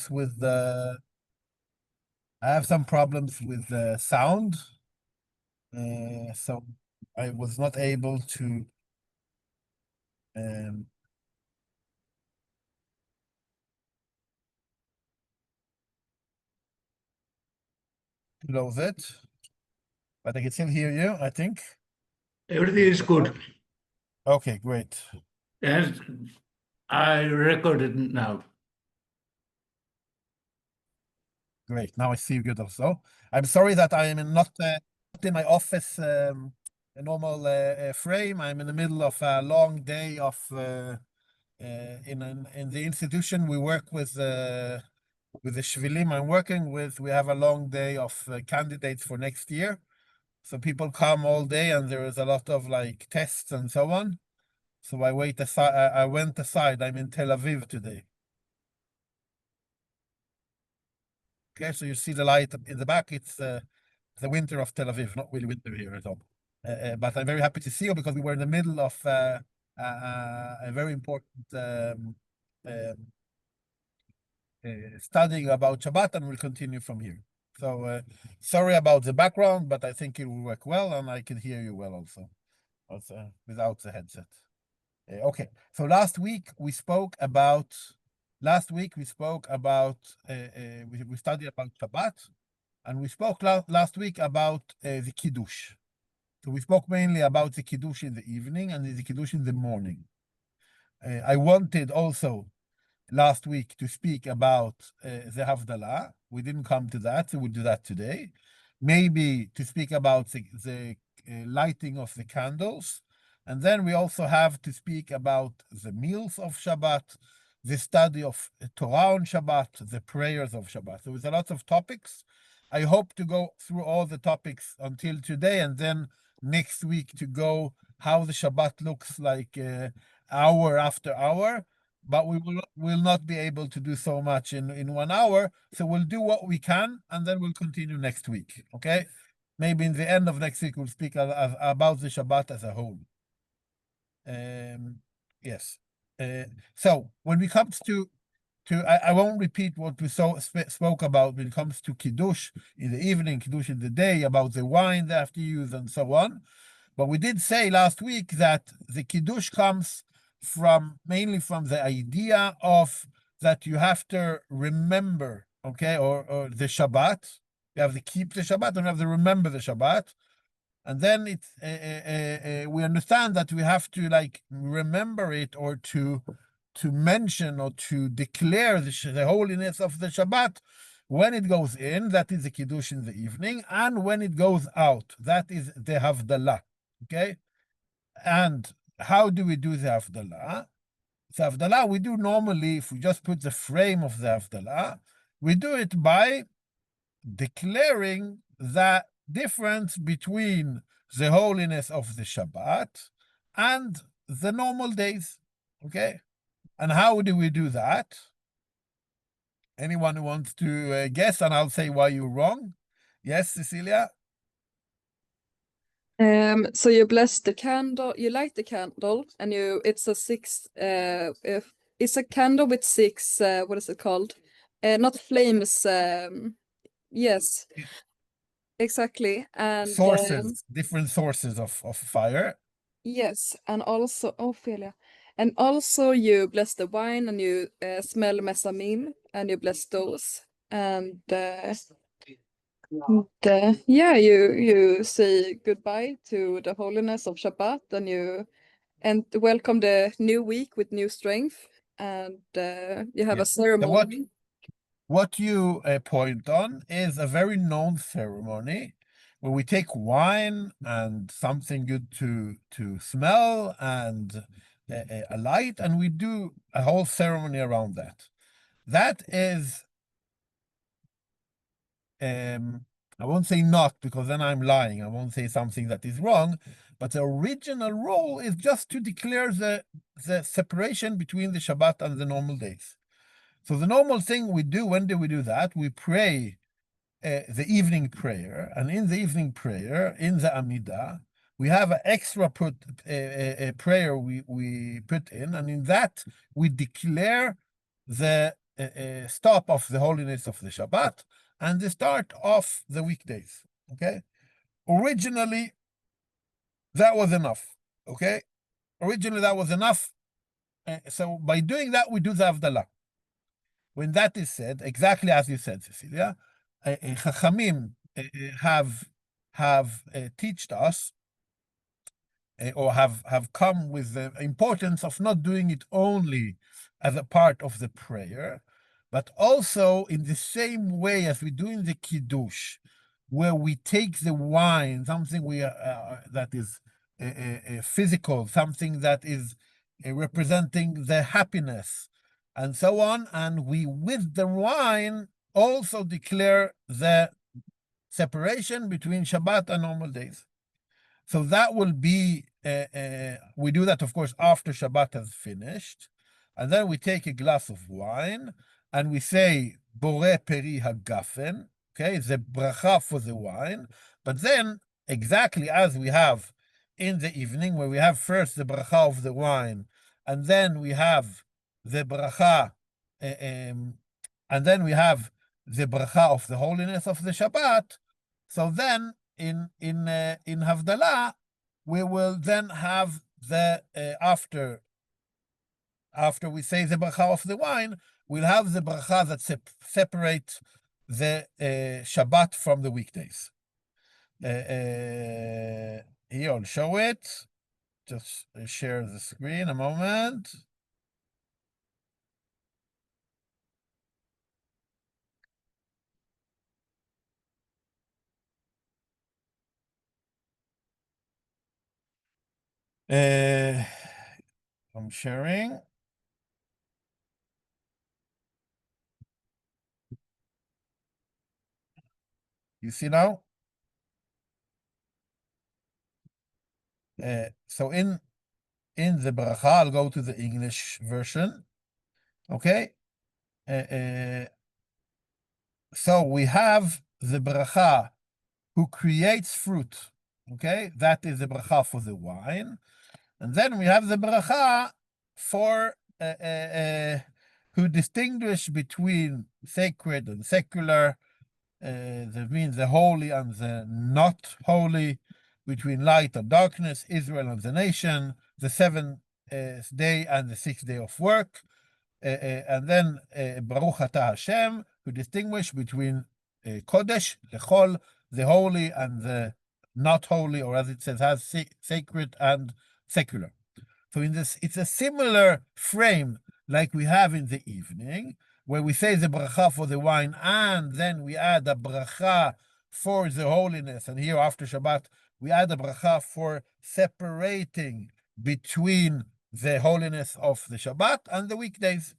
with the I have some problems with the sound, so I was not able to close it, but I can still hear you, I think. Everything is good. Okay, great. Yes, I recorded now. Great. Now I see you good also. I'm sorry that I am not in my office a normal frame. I'm in the middle of a long day of in the institution we work with the Shvilim I'm working with. We have a long day of candidates for next year. So people come all day and there is a lot of like tests and so on. So I went aside. I'm in Tel Aviv today. Okay, so you see the light in the back. It's the winter of Tel Aviv, not really winter here at all. But I'm very happy to see you because we were in the middle of a very important studying about Shabbat, and we'll continue from here. So sorry about the background, but I think it will work well, and I can hear you well also without the headset. Okay, so last week we spoke about we studied about Shabbat, and we spoke last week about the Kiddush. So we spoke mainly about the Kiddush in the evening and the Kiddush in the morning. I wanted also last week to speak about the Havdalah. We didn't come to that, so we'll do that today. Maybe to speak about the lighting of the candles. And then we also have to speak about the meals of Shabbat, the study of Torah on Shabbat, the prayers of Shabbat. So there's a lot of topics. I hope to go through all the topics until today, and then next week to go how the Shabbat looks like hour after hour. But we will not be able to do so much in 1 hour. So we'll do what we can, and then we'll continue next week. Okay? Maybe in the end of next week, we'll speak about the Shabbat as a whole. Yes. So when it comes to I won't repeat what we spoke about when it comes to Kiddush in the evening, Kiddush in the day, about the wine they have to use and so on. But we did say last week that the Kiddush comes mainly from the idea of that you have to remember, okay, or the Shabbat. You have to keep the Shabbat and you have to remember the Shabbat. And then we understand that we have to like remember it or to mention or to declare the holiness of the Shabbat when it goes in, that is the Kiddush in the evening, and when it goes out, that is the Havdalah. Okay? And how do we do the Havdalah? The Havdalah we do normally, if we just put the frame of the Havdalah, we do it by declaring the difference between the holiness of the Shabbat and the normal days. Okay? And how do we do that? Anyone who wants to guess, and I'll say why you're wrong. Yes, Cecilia? So you bless the candle, you light the candle, and it's a candle with 6, what is it called? Not flames, yes, exactly. And different sources of fire. Yes, and also, Ophelia. And also you bless the wine, and you smell mesamim, and you bless those. And yeah, you say goodbye to the holiness of Shabbat, and welcome the new week with new strength. And you have a ceremony. What you point on is a very known ceremony where we take wine and something good to smell and a light, and we do a whole ceremony around that. That is, I won't say not, because then I'm lying. I won't say something that is wrong, but the original role is just to declare the separation between the Shabbat and the normal days. So the normal thing we do, when do we do that? We pray the evening prayer, and in the evening prayer, in the Amidah, we have an extra prayer we put in, and in that we declare the stop of the holiness of the Shabbat and the start of the weekdays. Okay, originally that was enough. Okay, originally that was enough. So by doing that, we do the Havdalah. When that is said, exactly as you said, Cecilia, Chachamim have taught us or have come with the importance of not doing it only as a part of the prayer, but also in the same way as we do in the Kiddush, where we take the wine, something that is physical, something that is representing the happiness, and so on, and we, with the wine, also declare the separation between Shabbat and normal days. So that will be, we do that, of course, after Shabbat has finished. And then we take a glass of wine and we say, Bore Peri Hagafen, okay, the bracha for the wine. But then, exactly as we have in the evening, where we have first the bracha of the wine, and then we have the bracha, and then we have the bracha of the holiness of the Shabbat. So then, in Havdalah, we will then have the after we say the bracha of the wine, we'll have the bracha that separate the Shabbat from the weekdays. Here I'll show it. Just share the screen a moment. I'm sharing. You see now? So in the bracha, I'll go to the English version. Okay. So we have the bracha who creates fruit. Okay, that is the bracha for the wine. And then we have the bracha for who distinguish between sacred and secular. That means the holy and the not holy, between light and darkness, Israel and the nation, the seventh day and the sixth day of work. And then Baruch Atah Hashem, who distinguish between Kodesh, Lechol, the holy and the not holy, or as it says, has sacred and secular. So in this, it's a similar frame like we have in the evening, where we say the bracha for the wine, and then we add a bracha for the holiness. And here after Shabbat, we add a bracha for separating between the holiness of the Shabbat and the weekdays.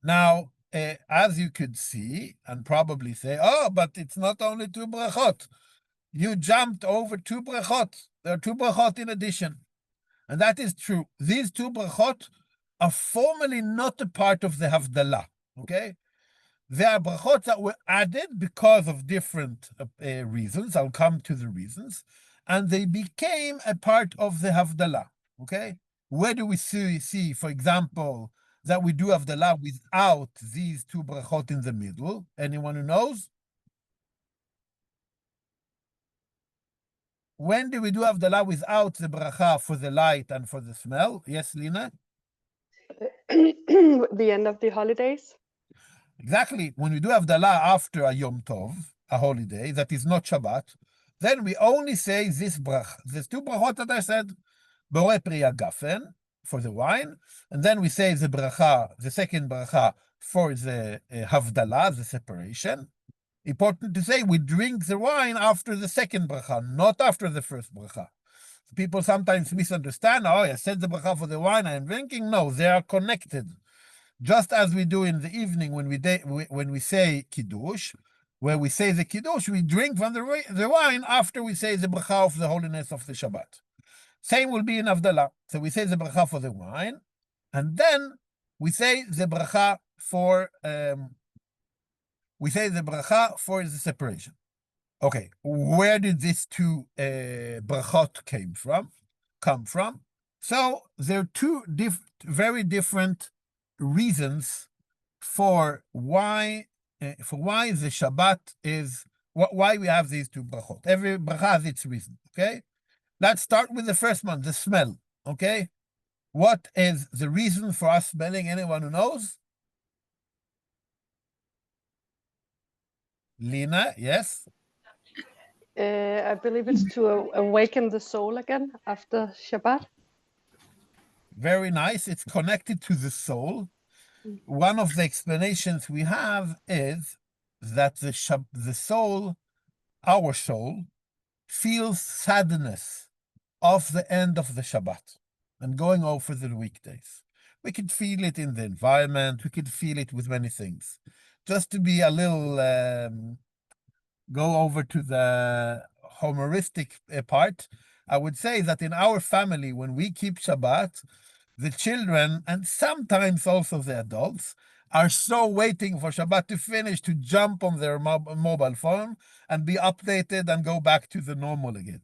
Now, as you could see, and probably say, oh, but it's not only two brachot. You jumped over two brachot. There are two brachot in addition. And that is true. These two brachot are formally not a part of the Havdalah, okay? They are brachot that were added because of different reasons. I'll come to the reasons. And they became a part of the Havdalah, okay? Where do we see, for example, that we do Havdalah without these two brachot in the middle? Anyone who knows? When do we do Havdalah without the bracha for the light and for the smell? Yes, Lina? The end of the holidays? Exactly. When we do Havdalah after a Yom Tov, a holiday, that is not Shabbat, then we only say this bracha. There's two brachot that I said, Bore Pri Hagafen, for the wine, and then we say the bracha, the second bracha, for the Havdalah, the separation. Important to say, we drink the wine after the second bracha, not after the first bracha. People sometimes misunderstand, oh, I said the bracha for the wine, I am drinking. No, they are connected. Just as we do in the evening when we say Kiddush, where we say the Kiddush, we drink from the wine after we say the bracha of the holiness of the Shabbat. Same will be in Havdalah. So we say the bracha for the wine, and then we say the bracha for the separation. Okay, where did these two brachot come from? So there are two very different reasons for why the Shabbat is, why we have these two brachot. Every bracha has its reason, okay? Let's start with the first one, the smell, okay? What is the reason for us smelling? Anyone who knows? Lina, yes? I believe it's to awaken the soul again after Shabbat. Very nice. It's connected to the soul. One of the explanations we have is that the soul, our soul, feels sadness of the end of the Shabbat and going over the weekdays. We could feel it in the environment. We could feel it with many things. Just to be a little, go over to the humoristic part, I would say that in our family, when we keep Shabbat, the children, and sometimes also the adults, are so waiting for Shabbat to finish to jump on their mobile phone and be updated and go back to the normal again.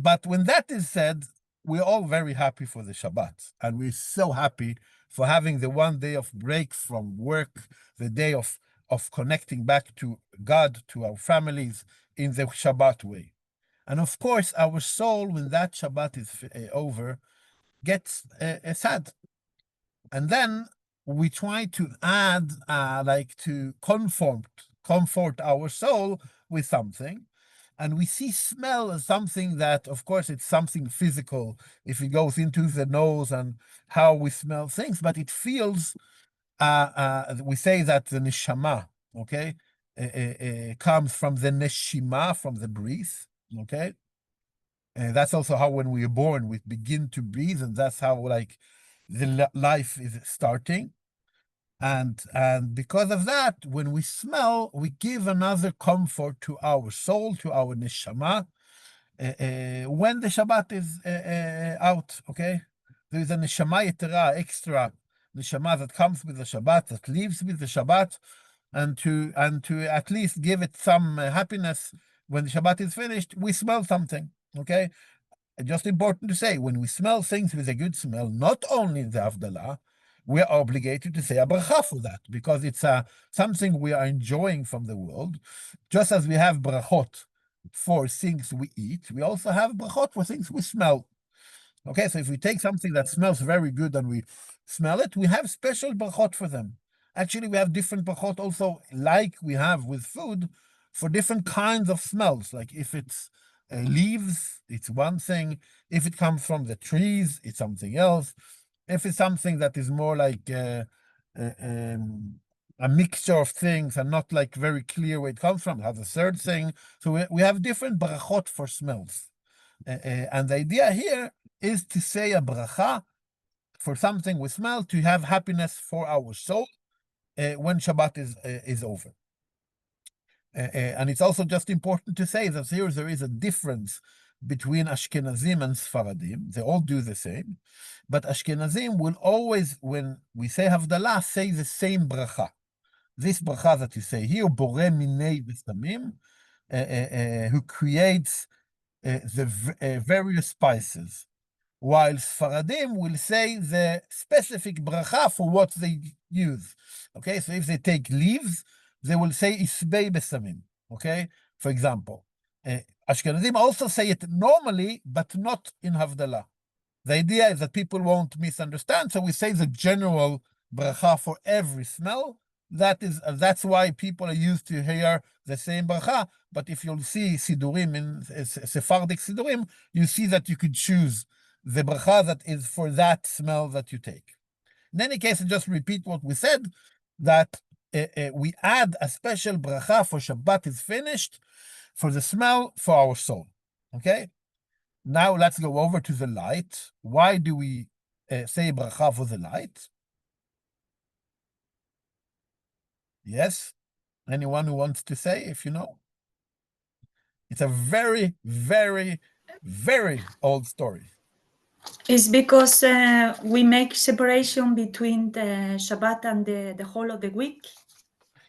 But when that is said, we're all very happy for the Shabbat, and we're so happy for having the one day of break from work, the day of connecting back to God, to our families in the Shabbat way. And of course, our soul, when that Shabbat is over, gets sad. And then we try to add, like to comfort our soul with something. And we see smell as something that, of course, it's something physical if it goes into the nose and how we smell things, but it feels, we say that the neshama, okay, comes from the neshima, from the breath, okay? And that's also how when we are born, we begin to breathe, and that's how like the life is starting. And because of that, when we smell, we give another comfort to our soul, to our neshama, when the Shabbat is out, okay? There is a neshama yetera, extra neshama that comes with the Shabbat, that lives with the Shabbat, and to at least give it some happiness when the Shabbat is finished, we smell something, okay? Just important to say, when we smell things with a good smell, not only in the Havdalah, we are obligated to say a bracha for that, because it's something we are enjoying from the world. Just as we have brachot for things we eat, we also have brachot for things we smell. Okay, so if we take something that smells very good and we smell it, we have special brachot for them. Actually, we have different brachot also, like we have with food, for different kinds of smells. Like if it's leaves, it's one thing. If it comes from the trees, it's something else. If it's something that is more like a mixture of things and not like very clear where it comes from, it has a third thing. So we have different brachot for smells. And the idea here is to say a bracha for something we smell, to have happiness for our soul when Shabbat is over. And it's also just important to say that here there is a difference between Ashkenazim and Sfaradim. They all do the same. But Ashkenazim will always, when we say Havdalah, say the same bracha. This bracha that you say here, Boreh Minei V'Samim, who creates the various spices. While Sfaradim will say the specific bracha for what they use. Okay, so if they take leaves, they will say Isbei Besamim. Okay, for example. Ashkenazim also say it normally, but not in Havdalah. The idea is that people won't misunderstand, so we say the general bracha for every smell. That's why people are used to hear the same bracha. But if you'll see Sidurim in Sephardic Sidurim, you see that you could choose the bracha that is for that smell that you take. In any case, I just repeat what we said, that we add a special bracha for Shabbat is finished, for the smell, for our soul. Okay? Now let's go over to the light. Why do we say bracha for the light? Yes? Anyone who wants to say, if you know? It's a very, very, very old story. It's because we make separation between the Shabbat and the whole of the week.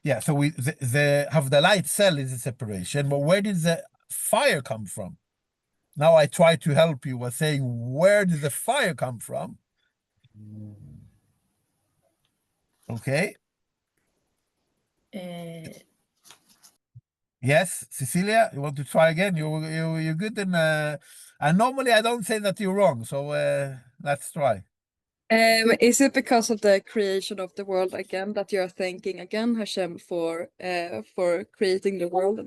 Yeah, so the Havdalah itself is a separation, but where did the fire come from? Now I try to help you by saying, where did the fire come from? Okay. Uh, Yes, Cecilia, you want to try again? You're good in and normally I don't say that you're wrong, so let's try. Is it because of the creation of the world again that you're thanking again Hashem for creating the world?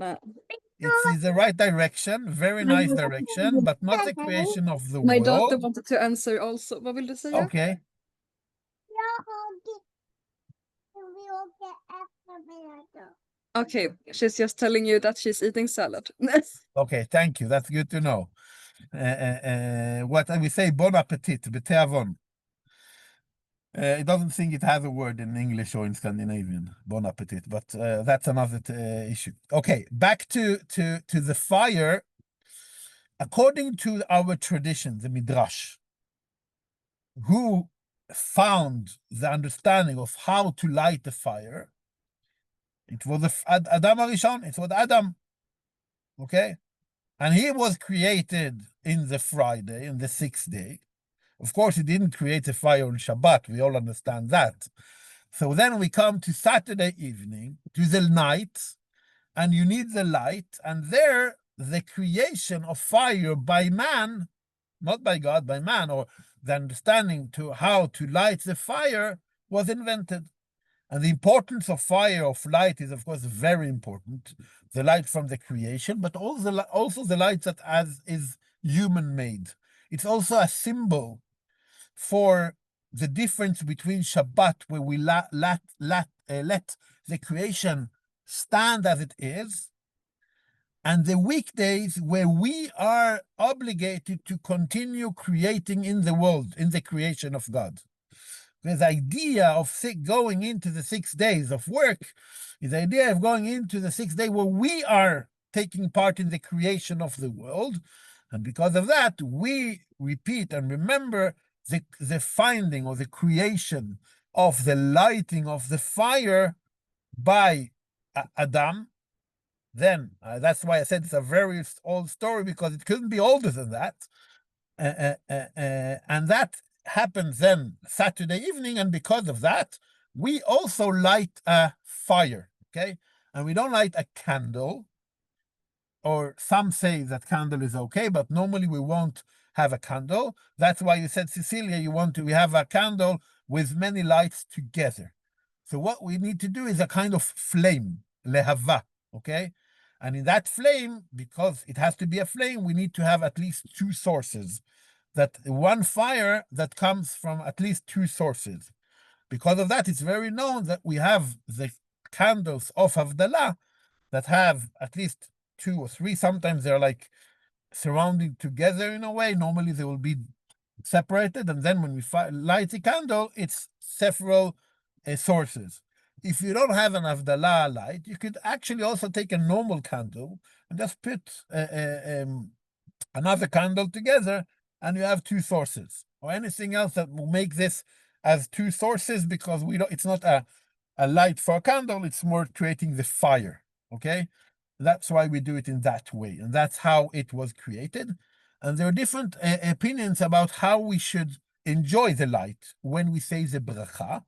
It's in the right direction, very nice direction, but not the creation of the My daughter world. wanted to answer also. Vad vill du säga? Okay. Okay, she's just telling you that she's eating salad. Okay, thank you. That's good to know. What we say, bon appetit, beteavon. It doesn't think it has a word in English or in Scandinavian, bon appetit, but that's another issue. Okay, back to the fire. According to our tradition, the Midrash, who found the understanding of how to light the fire, it was Adam Arishon, it was Adam, okay? And he was created in the Friday, in the sixth day. Of course, he didn't create a fire on Shabbat. We all understand that. So then we come to Saturday evening, to the night, and you need the light. And there, the creation of fire by man, not by God, by man, or the understanding to how to light the fire was invented. And the importance of fire, of light, is of course very important. The light from the creation, but also the light that is human made. It's also a symbol for the difference between Shabbat, where we let the creation stand as it is, and the weekdays where we are obligated to continue creating in the world, in the creation of God. The idea of going into the 6 days of work is the idea of going into the 6th day where we are taking part in the creation of the world. And because of that, we repeat and remember the finding or the creation of the lighting of the fire by Adam. Then that's why I said it's a very old story, because it couldn't be older than that. And that happens then Saturday evening, and because of that, we also light a fire, okay? And we don't light a candle, or some say that candle is okay, but normally we won't have a candle. That's why you said, Cecilia, we have a candle with many lights together. So what we need to do is a kind of flame, lehava, okay? And in that flame, because it has to be a flame, we need to have at least two sources. That one fire that comes from at least two sources. Because of that, it's very known that we have the candles of Havdalah that have at least two or three. Sometimes they're like surrounded together in a way. Normally they will be separated. And then when we light the candle, it's several sources. If you don't have an Havdalah light, you could actually also take a normal candle and just put another candle together, and you have two sources, or anything else that will make this as two sources, because it's not a light for a candle, it's more creating the fire, okay? That's why we do it in that way, and that's how it was created. And there are different opinions about how we should enjoy the light when we say the bracha.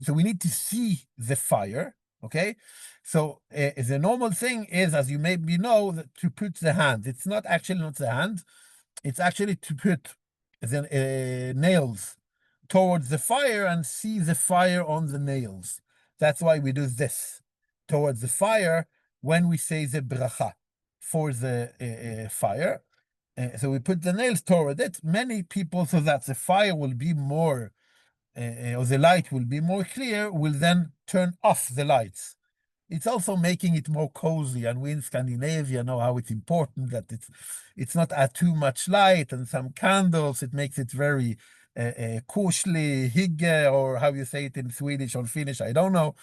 So we need to see the fire, okay? So the normal thing is, as you maybe know, that to put the hand. It's not the hand. It's actually to put the nails towards the fire and see the fire on the nails. That's why we do this, towards the fire, when we say the bracha for the fire. So we put the nails toward it. Many people, so that the fire will be more, or the light will be more clear, will then turn off the lights. It's also making it more cozy, and we in Scandinavia know how it's important that it's not too much light, and some candles, it makes it very kusli, hygge, or how you say it in Swedish or Finnish, I don't know.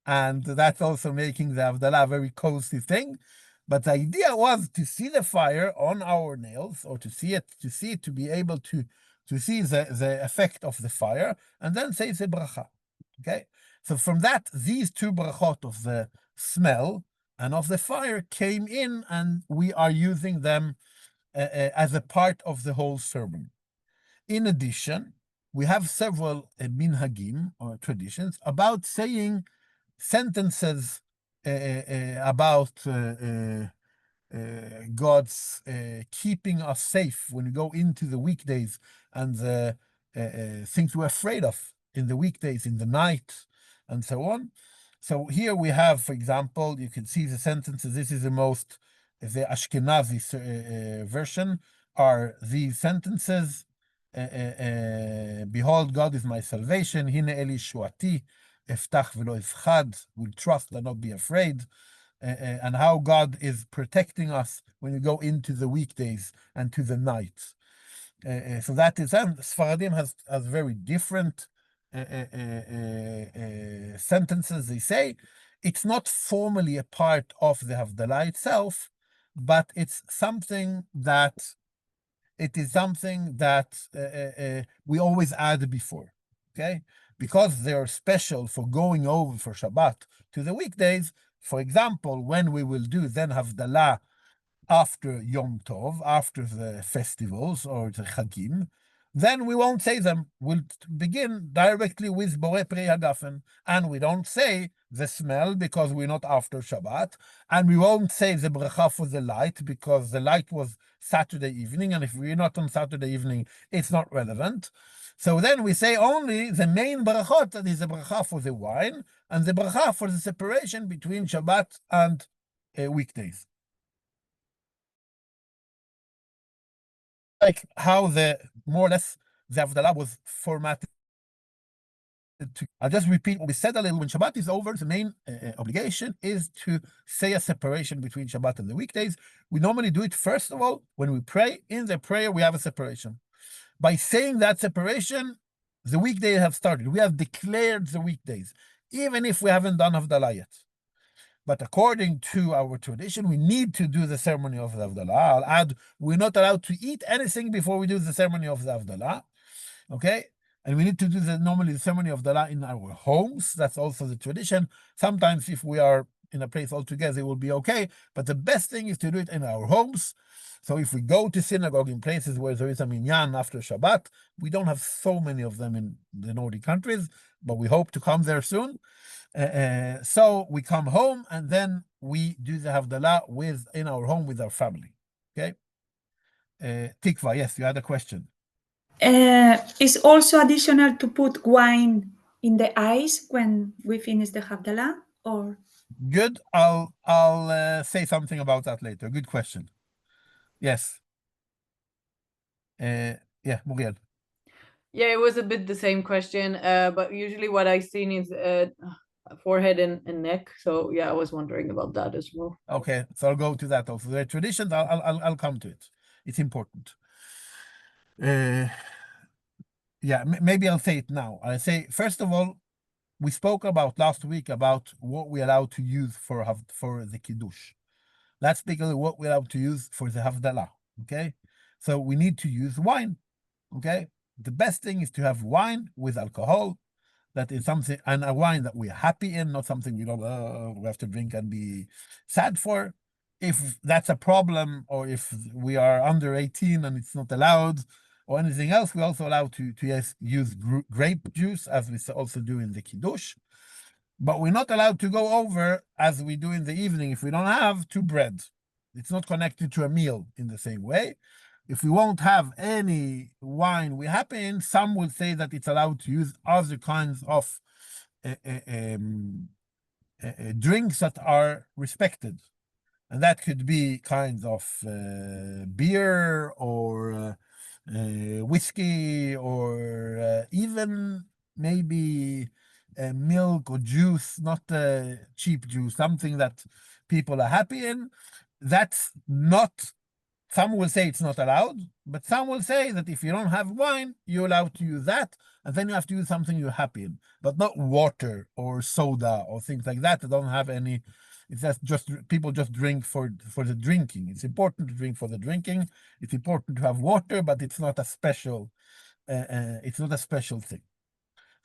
And that's also making the Havdalah a very cozy thing. But the idea was to see the fire on our nails, or to see it, to be able to see the effect of the fire, and then say the bracha, okay? So from that, these two brachot of the smell and of the fire came in, and we are using them as a part of the whole sermon. In addition, we have several minhagim or traditions about saying sentences about God's keeping us safe when we go into the weekdays and the things we're afraid of in the weekdays, in the night, and so on. So here we have, for example, you can see the sentences. This is the Ashkenazi version, are these sentences. Behold, God is my salvation. Hine Eli Shuati, Eftach velo Efchad, will trust and not be afraid. And how God is protecting us when we go into the weekdays and to the night. So that is, and Sfaradim has very different sentences. They say it's not formally a part of the Havdalah itself, but it's something that we always add before, okay? Because they're special for going over for Shabbat to the weekdays. For example, when we will do then Havdalah after Yom Tov, after the festivals or the Chagim, then we won't say them. We'll begin directly with Borei Pri Hagafen, and we don't say the smell because we're not after Shabbat, and we won't say the bracha for the light because the light was Saturday evening, and if we're not on Saturday evening, it's not relevant. So then we say only the main brachot, that is the bracha for the wine, and the bracha for the separation between Shabbat and weekdays. Like how the more or less the Havdalah was formatted. I'll just repeat what we said a little. When Shabbat is over, the main obligation is to say a separation between Shabbat and the weekdays. We normally do it first of all when we pray. In the prayer, we have a separation. By saying that separation, the weekdays have started. We have declared the weekdays, even if we haven't done Havdalah yet. But according to our tradition, we need to do the ceremony of the Havdalah. I'll add, we're not allowed to eat anything before we do the ceremony of the Havdalah. Okay? And we need to do normally the ceremony of Havdalah in our homes. That's also the tradition. Sometimes if we are in a place altogether, it will be okay. But the best thing is to do it in our homes. So if we go to synagogue in places where there is a minyan after Shabbat, we don't have so many of them in the Nordic countries, but we hope to come there soon. So we come home and then we do the Havdalah in our home with our family. Okay? Tikva, yes, you had a question. It's also additional to put wine in the eyes when we finish the Havdalah, or? Good. I'll say something about that later. Good question. Yes. Yeah, Muriel. Yeah, it was a bit the same question, but usually what I've seen is forehead and neck. So yeah, I was wondering about that as well. Okay, so I'll go to that also. The traditions, I'll come to it. It's important. Yeah, maybe I'll say it now. I'll say, first of all, we spoke about last week about what we're allowed to use for the Kiddush. Let's speak about what we're allowed to use for the Havdalah, okay? So we need to use wine, okay? The best thing is to have wine with alcohol. That is something, and a wine that we're happy in, not something we have to drink and be sad for. If that's a problem, or if we are under 18 and it's not allowed, or anything else, we're also allowed to use grape juice, as we also do in the Kiddush. But we're not allowed to go over, as we do in the evening, if we don't have, to bread. It's not connected to a meal in the same way. If we won't have any wine we're happy in, some will say that it's allowed to use other kinds of drinks that are respected. And that could be kinds of beer or whiskey, or even maybe milk or juice, not cheap juice, something that people are happy in. That's not, some will say it's not allowed, but some will say that if you don't have wine, you're allowed to use that, and then you have to use something you're happy in, but not water or soda or things like that. They don't have any. It's just people just drink for the drinking. It's important to drink for the drinking. It's important to have water, but it's not a special. It's not a special thing.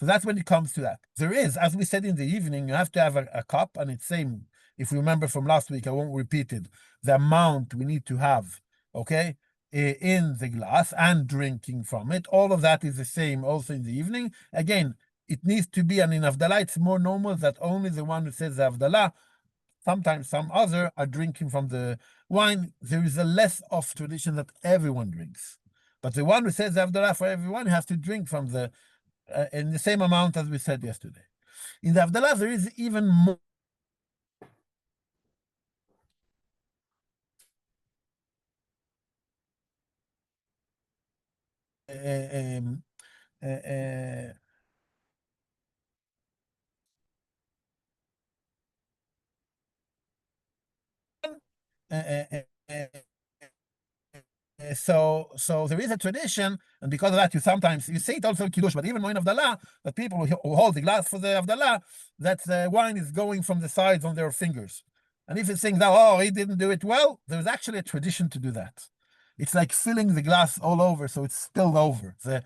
So that's when it comes to that. There is, as we said in the evening, you have to have a cup, and it's same. If you remember from last week, I won't repeat it. The amount we need to have, okay, in the glass and drinking from it. All of that is the same also in the evening. Again, it needs to be, and in Havdalah, it's more normal that only the one who says the Havdalah, sometimes some other, are drinking from the wine. There is a less of tradition that everyone drinks. But the one who says the Havdalah for everyone has to drink from the, in the same amount as we said yesterday. In the Havdalah, there is even more. So there is a tradition, and because of that, you say it also in Kiddush, but even more in Havdalah, that people who hold the glass for the Havdalah, that the wine is going from the sides on their fingers. And if you think that, oh, he didn't do it well, there's actually a tradition to do that. It's like filling the glass all over, so it's spilled over. The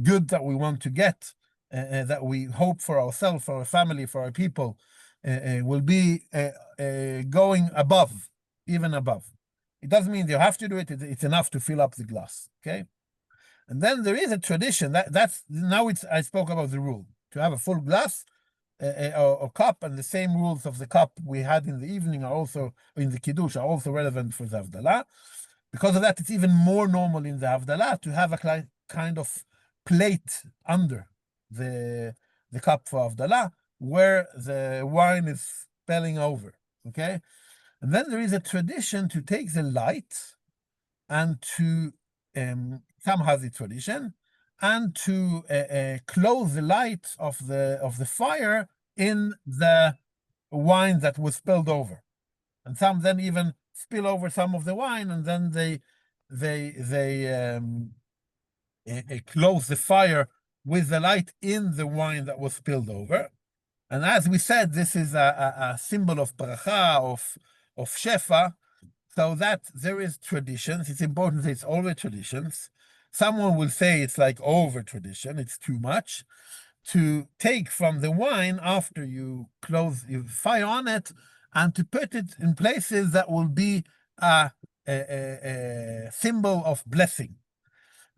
good that we want to get, that we hope for ourselves, for our family, for our people, will be going above, even above. It doesn't mean you have to do it. It's enough to fill up the glass. Okay, and then there is a tradition that's now. I spoke about the rule to have a full glass or cup, and the same rules of the cup we had in the evening are also in the kiddush are also relevant for the Havdalah. Because of that, it's even more normal in the Havdalah to have a kind of plate under the cup for Havdalah where the wine is spilling over. Okay. And then there is a tradition to take the light and to, some has the tradition, and to close the light of the fire in the wine that was spilled over. And some then even spill over some of the wine, and then they close the fire with the light in the wine that was spilled over. And as we said, this is a symbol of bracha, of shefa, so that there is traditions. It's important that it's always traditions. Someone will say it's like over tradition, it's too much to take from the wine after you close your fire on it and to put it in places that will be a symbol of blessing.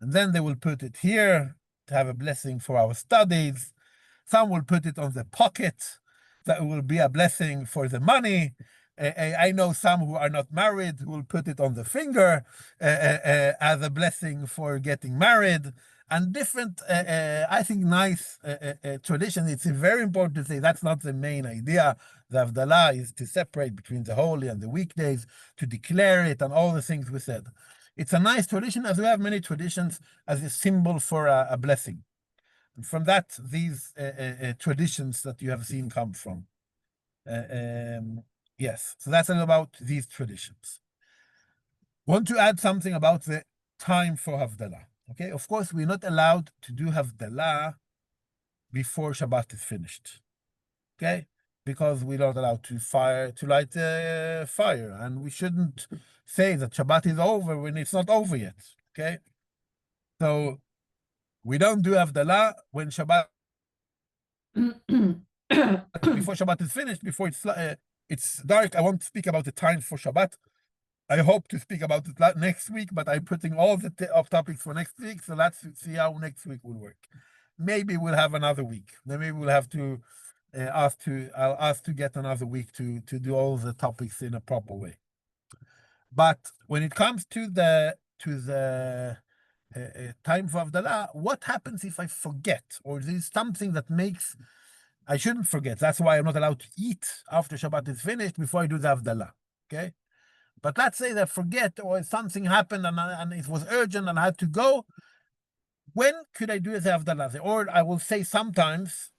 And then they will put it here to have a blessing for our studies. Some will put it on the pocket, that will be a blessing for the money. I know some who are not married who will put it on the finger as a blessing for getting married. And different, I think, nice tradition. It's very important to say that's not the main idea. The Havdalah is to separate between the holy and the weekdays, to declare it, and all the things we said. It's a nice tradition, as we have many traditions, as a symbol for a blessing. And from that, these traditions that you have seen come from. Yes, so that's all about these traditions. Want to add something about the time for Havdalah. Okay, of course, we're not allowed to do Havdalah before Shabbat is finished. Okay, because we're not allowed to light the fire, and we shouldn't say that Shabbat is over when it's not over yet. Okay, so we don't do Havdalah when Shabbat before Shabbat is finished, before it's dark. I won't speak about the time for Shabbat. I hope to speak about it next week, but I'm putting all the topics for next week. So let's see how next week will work. Maybe we'll have another week. Then maybe we'll have to I'll ask to get another week to do all the topics in a proper way. But when it comes to the time for Havdalah, what happens if I forget, or there's something that makes I shouldn't forget? That's why I'm not allowed to eat after Shabbat is finished before I do the Havdalah. Okay. But let's say that I forget, or something happened and it was urgent and I had to go. When could I do the Havdalah? Or I will say sometimes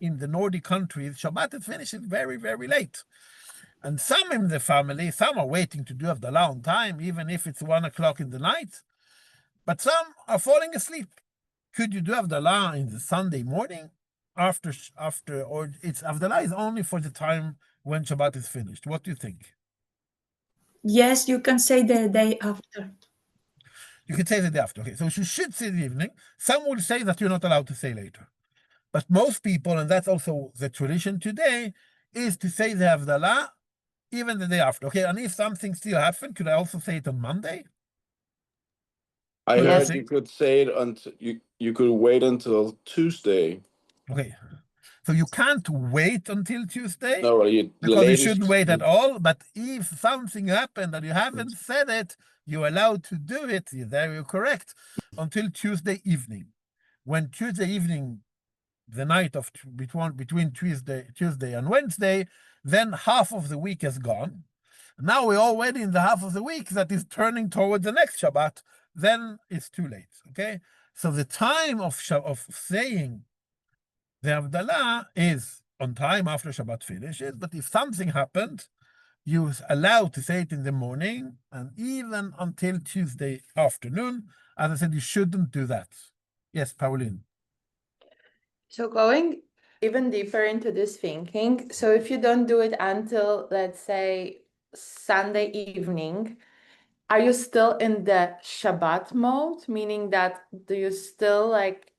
in the Nordic countries, Shabbat is finished very, very late. And some in the family, some are waiting to do Havdalah on time, even if it's 1 o'clock in the night. But some are falling asleep. Could you do Havdalah in the Sunday morning after, or it's Havdalah is only for the time when Shabbat is finished? What do you think? Yes, you can say the day after. You can say the day after. Okay, so you should say the evening. Some will say that you're not allowed to say later. But most people, and that's also the tradition today, is to say the Havdalah even the day after. Okay, and if something still happened, could I also say it on Monday? I What do you heard think? you could say it until you could wait until Tuesday. Okay, so you can't wait until Tuesday No, the because you latest. shouldn't wait at all. But if something happened and you haven't said it, you're allowed to do it. There you're correct until Tuesday evening. When Tuesday evening, the night of between Tuesday and Wednesday, then half of the week has gone. Now we're already in the half of the week that is turning towards the next Shabbat. Then it's too late. Okay, so the time of saying the Havdalah is on time after Shabbat finishes. But if something happened, you're allowed to say it in the morning and even until Tuesday afternoon. As I said, you shouldn't do that. Yes, Pauline. So going even deeper into this thinking, so if you don't do it until, let's say, Sunday evening, are you still in the Shabbat mode? Meaning that do you still like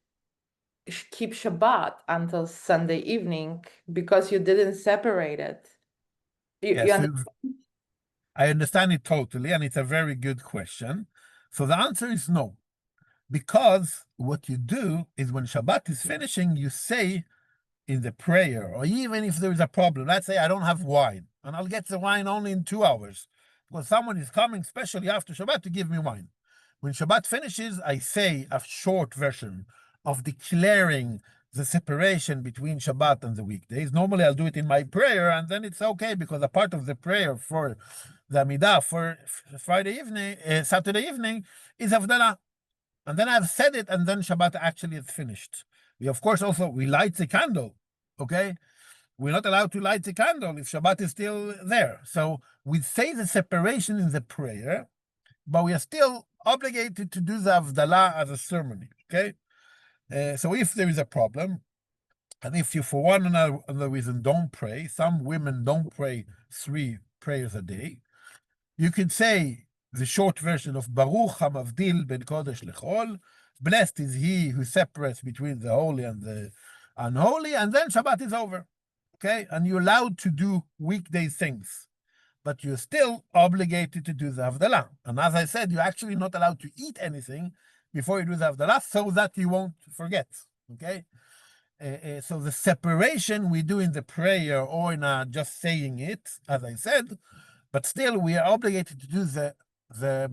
keep Shabbat until Sunday evening because you didn't separate it? Yes, I understand it totally, and it's a very good question. So the answer is no. Because what you do is when Shabbat is finishing, you say in the prayer, or even if there is a problem, let's say I don't have wine, and I'll get the wine only in 2 hours, because someone is coming, especially after Shabbat, to give me wine. When Shabbat finishes, I say a short version of declaring the separation between Shabbat and the weekdays. Normally, I'll do it in my prayer, and then it's okay, because a part of the prayer for the Amidah for Friday evening, Saturday evening, is Havdalah. And then I've said it, and then Shabbat actually is finished. We, of course, we light the candle, okay? We're not allowed to light the candle if Shabbat is still there. So we say the separation in the prayer, but we are still obligated to do the Havdalah as a ceremony, okay? So if there is a problem, and if you, for one another reason, don't pray, some women don't pray 3 prayers a day, you could say the short version of Baruch HaMavdil ben Kodesh Lechol. Blessed is he who separates between the holy and the unholy, and then Shabbat is over. Okay, and you're allowed to do weekday things, but you're still obligated to do the Havdalah. And as I said, you're actually not allowed to eat anything before you do the Havdalah, so that you won't forget. Okay, so the separation we do in the prayer or in just saying it, as I said, but still we are obligated to do the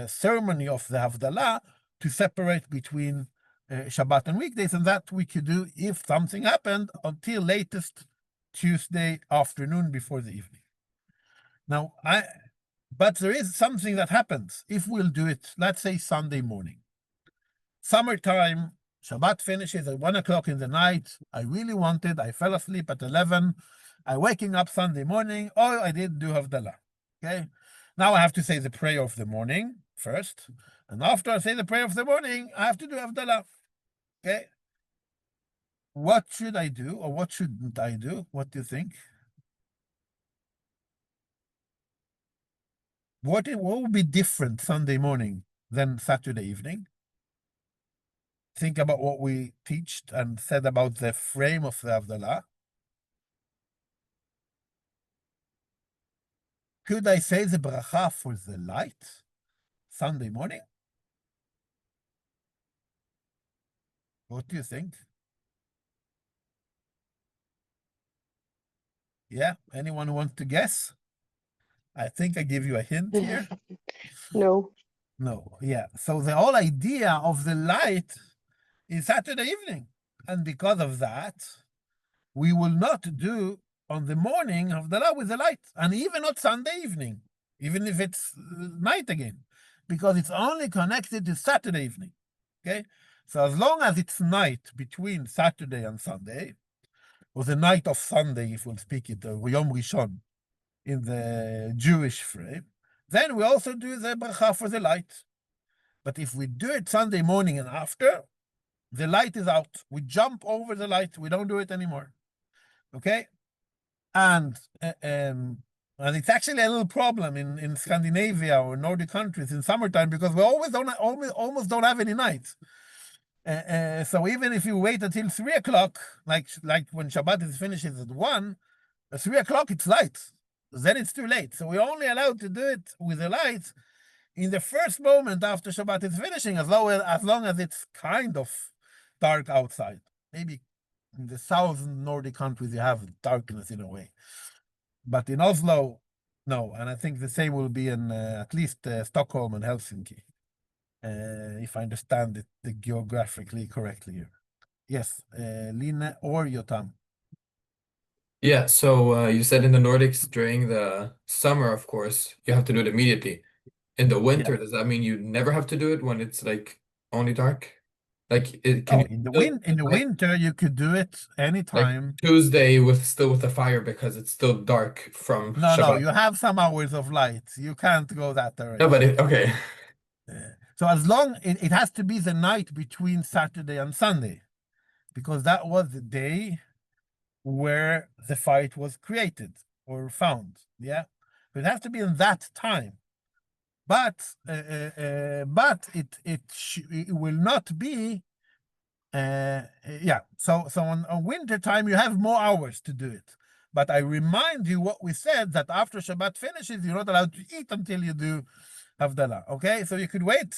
ceremony of the Havdalah to separate between Shabbat and weekdays, and that we could do if something happened until latest Tuesday afternoon before the evening. Now, but there is something that happens if we'll do it, let's say Sunday morning. Summertime, Shabbat finishes at 1 o'clock in the night. I really wanted, I fell asleep at 11. I waking up Sunday morning, all I did do Havdalah. Okay, now I have to say the prayer of the morning first, and after I say the prayer of the morning, I have to do Havdalah. Okay, what should I do, or what shouldn't I do? What do you think? What would be different Sunday morning than Saturday evening? Think about what we teached and said about the frame of the Havdalah. Could I say the bracha for the light Sunday morning? What do you think? Yeah, anyone who wants to guess? I think I give you a hint here. No. No, yeah. So the whole idea of the light is Saturday evening. And because of that, we will not do on the morning Havdalah with the light, and even not Sunday evening, even if it's night again, because it's only connected to Saturday evening. Okay, so as long as it's night between Saturday and Sunday, or the night of Sunday, if we'll speak it, Yom Rishon in the Jewish frame, then we also do the bracha for the light. But if we do it Sunday morning and after, the light is out. We jump over the light. We don't do it anymore. Okay, and it's actually a little problem in Scandinavia or Nordic countries in summertime, because we almost don't have any nights. So even if you wait until 3 o'clock, like when Shabbat is finishes at 1, At 3 o'clock, it's light. Then it's too late. So we're only allowed to do it with the light in the first moment after Shabbat is finishing, as long as it's kind of dark outside. Maybe in the southern Nordic countries, you have darkness in a way. But in Oslo, no. And I think the same will be in at least Stockholm and Helsinki, if I understand it geographically correctly here. Yes, Line or Yotam. Yeah, so you said in the Nordics during the summer, of course, you have to do it immediately. In the winter, does that mean you never have to do it when it's like only dark? Like in the winter you could do it anytime. Like Tuesday with the fire because it's still dark from No, Shabbat. you have some hours of light. You can't go that direction. No, but okay. So as long it has to be the night between Saturday and Sunday, because that was the day where the fight was created or found. Yeah, so it has to be in that time. But it will not be. Yeah. So on winter time you have more hours to do it. But I remind you what we said, that after Shabbat finishes, you're not allowed to eat until you do Havdalah. Okay, so you could wait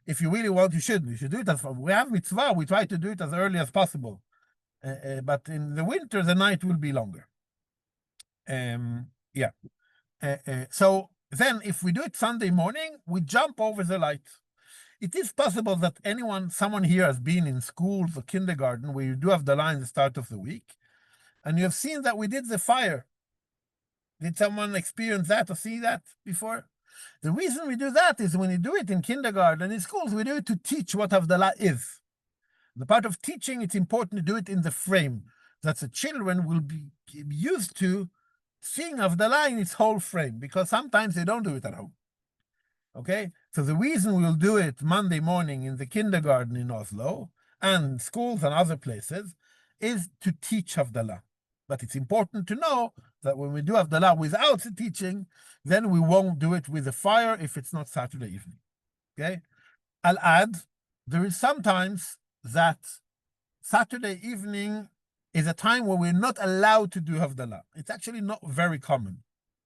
if you really want. You should do it as we have mitzvah. We try to do it as early as possible. But in the winter, the night will be longer. Yeah. So then if we do it Sunday morning, we jump over the light. It is possible that someone here has been in schools or kindergarten where you do have the line at the start of the week, and you have seen that we did the fire. Did someone experience that or see that before? The reason we do that is when you do it in kindergarten, in schools, we do it to teach what Havdalah is. The part of teaching, it's important to do it in the frame, that the children will be used to seeing Havdalah in its whole frame, because sometimes they don't do it at home. Okay, so the reason we'll do it Monday morning in the kindergarten in Oslo and schools and other places is to teach Havdalah. But it's important to know that when we do Havdalah without the teaching, then we won't do it with the fire if it's not Saturday evening. Okay, I'll add, there is sometimes that Saturday evening is a time where we're not allowed to do Havdalah. It's actually not very common.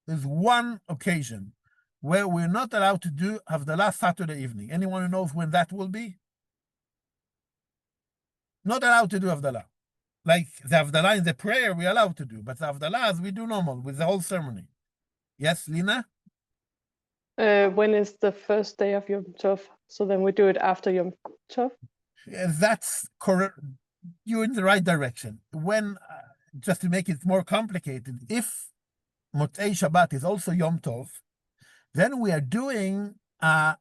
There's one occasion where we're not allowed to do Havdalah Saturday evening. Anyone who knows when that will be? Not allowed to do Havdalah. Like the Havdalah in the prayer we're allowed to do, but the Havdalah as we do normal with the whole ceremony. Yes, Lina? When is the first day of Yom Tov? So then we do it after Yom Tov? That's correct. You're in the right direction. When, just to make it more complicated, if Motzei Shabbat is also Yom Tov, then we are doing a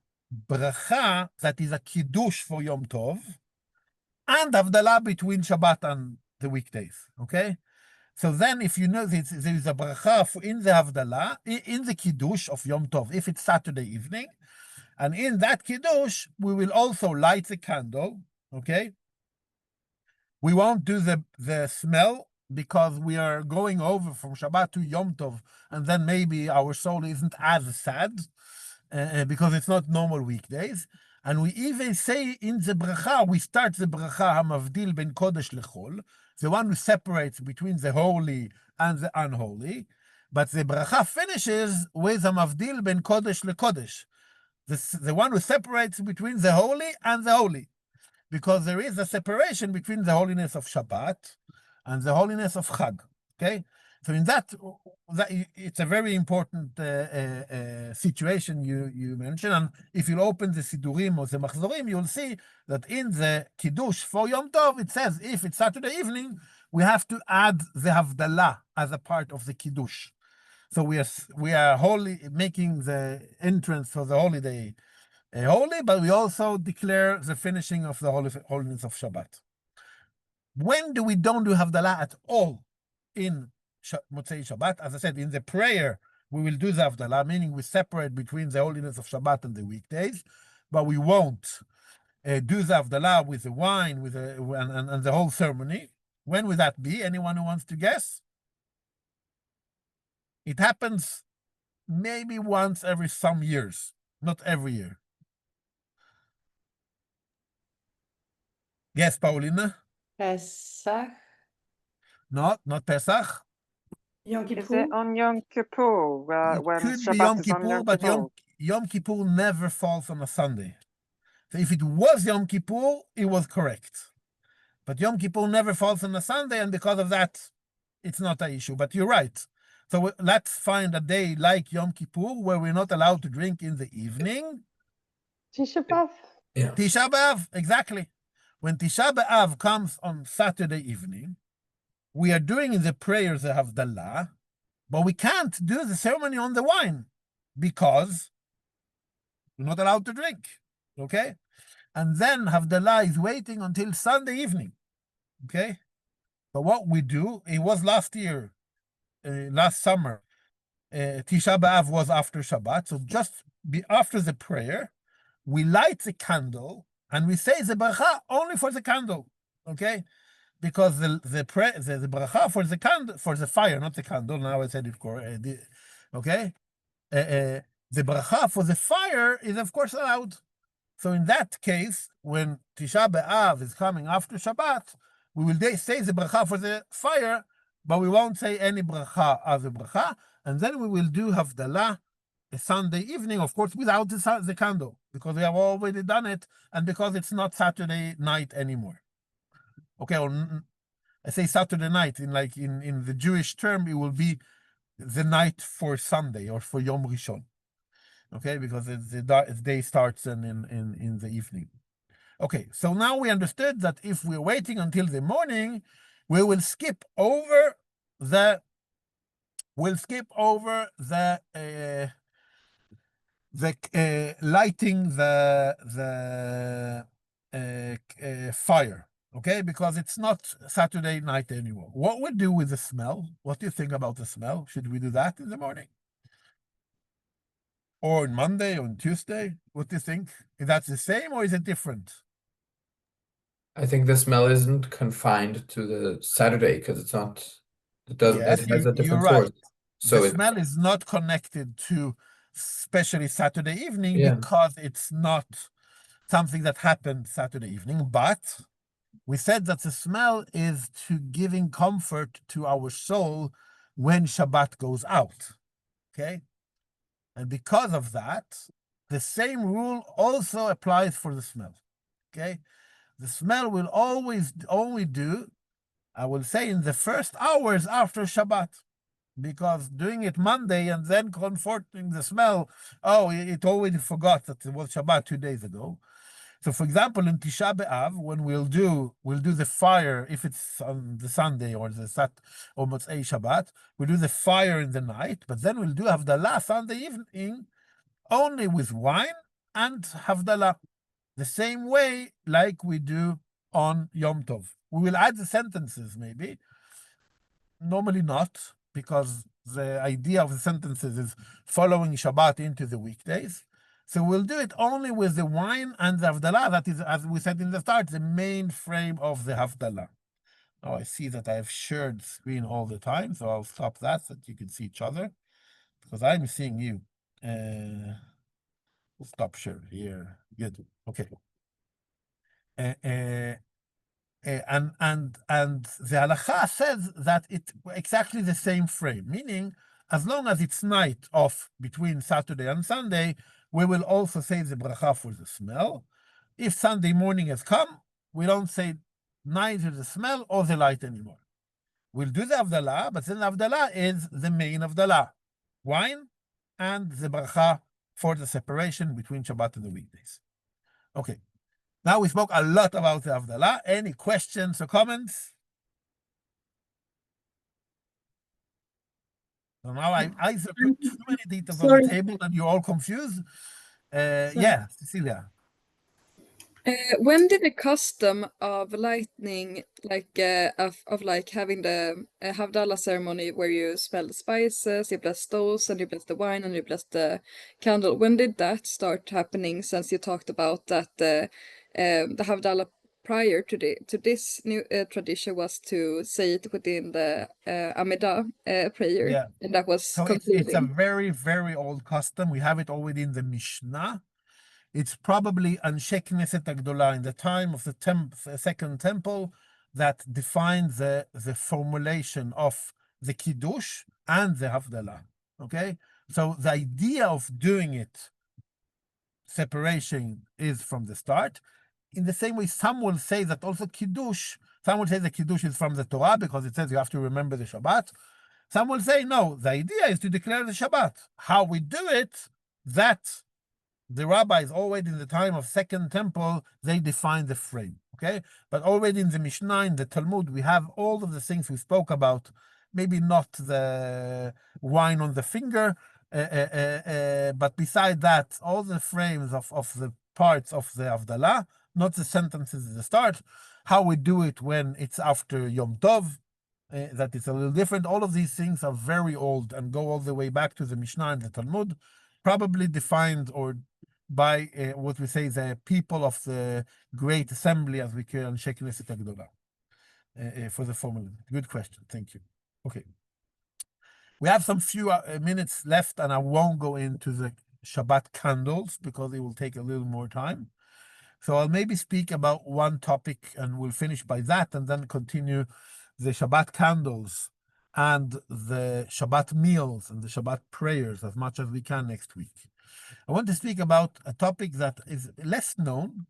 bracha that is a kiddush for Yom Tov and Havdalah between Shabbat and the weekdays. Okay? So then if you know there is a bracha in the Havdalah, in the kiddush of Yom Tov, if it's Saturday evening, and in that kiddush, we will also light the candle. Okay? We won't do the smell because we are going over from Shabbat to Yom Tov, and then maybe our soul isn't as sad because it's not normal weekdays. And we even say in the bracha, we start the bracha hamavdil ben kodesh lechol, the one who separates between the holy and the unholy. But the bracha finishes with hamavdil ben kodesh lekodesh, the one who separates between the holy and the holy, because there is a separation between the holiness of Shabbat and the holiness of Chag. Okay, so in that it's a very important situation you mentioned. And if you open the Sidurim or the Machzorim, you'll see that in the Kiddush for Yom Tov, it says if it's Saturday evening, we have to add the Havdalah as a part of the Kiddush. So we are holy, making the entrance for the holiday holy, but we also declare the finishing of the holiness of Shabbat. When we don't do Havdalah at all in Motzei Shabbat, as I said, in the prayer, we will do the Havdalah, meaning we separate between the holiness of Shabbat and the weekdays, but we won't do the Havdalah with the wine and the whole ceremony. When will that be? Anyone who wants to guess? It happens maybe once every some years, not every year. Yes, Paulina? Pesach. Not Pesach. Yom Is Kippur? it on Yom Kippur, It when could be Yom Shabbat is on Kippur, Yom but Kippur? Yom Kippur never falls on a Sunday. So if it was Yom Kippur, it was correct. But Yom Kippur never falls on a Sunday, and because of that, it's not an issue. But you're right. So let's find a day like Yom Kippur where we're not allowed to drink in the evening. Tisha B'Av. Yeah. Tisha B'Av, exactly. When Tisha B'Av comes on Saturday evening, we are doing the prayers of Havdalah, but we can't do the ceremony on the wine because we're not allowed to drink. Okay? And then Havdalah is waiting until Sunday evening. Okay? But what we do, it was last year, last summer, Tisha B'Av was after Shabbat. So just after the prayer, we light the candle and we say the bracha only for the candle. Okay? Because the bracha for the candle, for the fire, not the candle. Now I said it correct. Okay, the bracha for the fire is of course allowed. So in that case, when Tisha B'Av is coming after Shabbat, we will say the bracha for the fire, but we won't say any bracha as a bracha, and then we will do Havdalah a Sunday evening, of course, without the candle, because we have already done it, and because it's not Saturday night anymore. Okay, or I say Saturday night, in the Jewish term, it will be the night for Sunday or for Yom Rishon. Okay, because the day starts in the evening. Okay, so now we understood that if we're waiting until the morning, we will skip over the lighting the fire. Okay, because it's not Saturday night anymore. What we do with the smell? What do you think about the smell? Should we do that in the morning? Or on Monday or on Tuesday? What do you think? Is that the same or is it different? I think the smell isn't confined to the Saturday because it's not. It does. Yes, It has a you're different right. source. So The smell is not connected to especially Saturday evening Yeah. because it's not something that happened Saturday evening, but we said that the smell is to giving comfort to our soul when Shabbat goes out. Okay? And because of that, the same rule also applies for the smell. Okay? The smell will always only do, I will say, in the first hours after Shabbat. Because doing it Monday and then comforting the smell, it already forgot that it was Shabbat 2 days ago. So, for example, in Tisha B'Av, when we'll do the fire, if it's on the Sunday or the or Motzei Shabbat, we'll do the fire in the night, but then we'll do Havdalah Sunday evening only with wine and Havdalah, the same way like we do on Yom Tov. We will add the sentences maybe, normally not, because the idea of the sentences is following Shabbat into the weekdays. So we'll do it only with the wine and the Havdalah. That is, as we said in the start, the main frame of the Havdalah. Now I see that I have shared screen all the time, so I'll stop that so that you can see each other, because I'm seeing you. We'll stop share here. Good. Okay. And the halacha says that it's exactly the same frame, meaning as long as it's night off between Saturday and Sunday, we will also say the bracha for the smell. If Sunday morning has come, we don't say neither the smell or the light anymore. We'll do the Havdalah, but then the Havdalah is the main Havdalah, wine and the bracha for the separation between Shabbat and the weekdays. Okay. Now we spoke a lot about the Havdalah. Any questions or comments? So now I either put too many details on the table and you're all confused. Yeah, Cecilia. When did the custom of lightning, of having the Havdalah ceremony where you smell the spices, you bless those, and you bless the wine, and you bless the candle, when did that start happening? Since you talked about that the Havdalah prior to this new tradition was to say it within the Amidah prayer, Yeah. and that was So concluding. it's a very, very old custom. We have it already in the Mishnah. It's probably Anshe Knesset Agdolah in the time of the Second Temple that defined the formulation of the Kiddush and the Havdalah. Okay, so the idea of doing it separation is from the start. In the same way, some will say that also Kiddush, some will say the Kiddush is from the Torah because it says you have to remember the Shabbat. Some will say, no, the idea is to declare the Shabbat. How we do it, that the rabbis already in the time of Second Temple, they define the frame, okay? But already in the Mishnah, in the Talmud, we have all of the things we spoke about, maybe not the wine on the finger, but beside that, all the frames of the parts of the Havdalah, not the sentences at the start, how we do it when it's after Yom Tov, that is a little different. All of these things are very old and go all the way back to the Mishnah and the Talmud, probably defined or by what we say the people of the Great Assembly, as we call Anshe Knesset Agdola, for the formula. Good question. Thank you. Okay. We have some few minutes left, and I won't go into the Shabbat candles because it will take a little more time. So I'll maybe speak about one topic and we'll finish by that and then continue the Shabbat candles and the Shabbat meals and the Shabbat prayers as much as we can next week. I want to speak about a topic that is less known,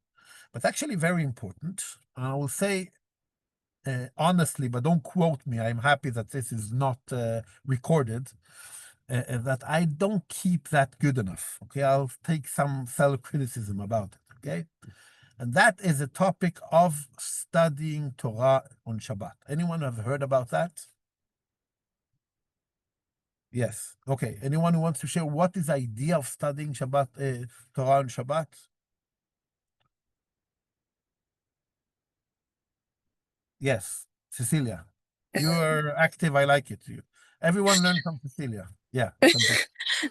but actually very important. And I will say honestly, but don't quote me, I'm happy that this is not recorded, that I don't keep that good enough. Okay, I'll take some self-criticism about it, okay? And that is a topic of studying Torah on Shabbat. Anyone have heard about that? Yes. Okay. Anyone who wants to share what is the idea of studying Shabbat, Torah on Shabbat? Yes, Cecilia. You are active. I like it. Everyone learn from Cecilia. Yeah.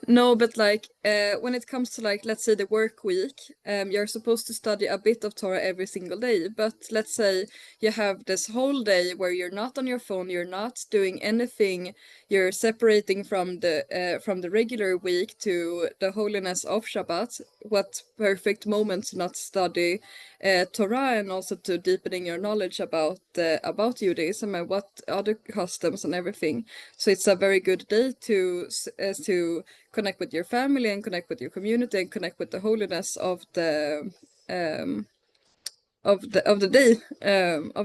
No, but like when it comes to like, let's say the work week, you're supposed to study a bit of Torah every single day. But let's say you have this whole day where you're not on your phone, you're not doing anything, you're separating from the regular week to the holiness of Shabbat. What perfect moment to not study Torah and also to deepening your knowledge about Judaism and what other customs and everything. So it's a very good day to connect with your family and connect with your community and connect with the holiness of the day of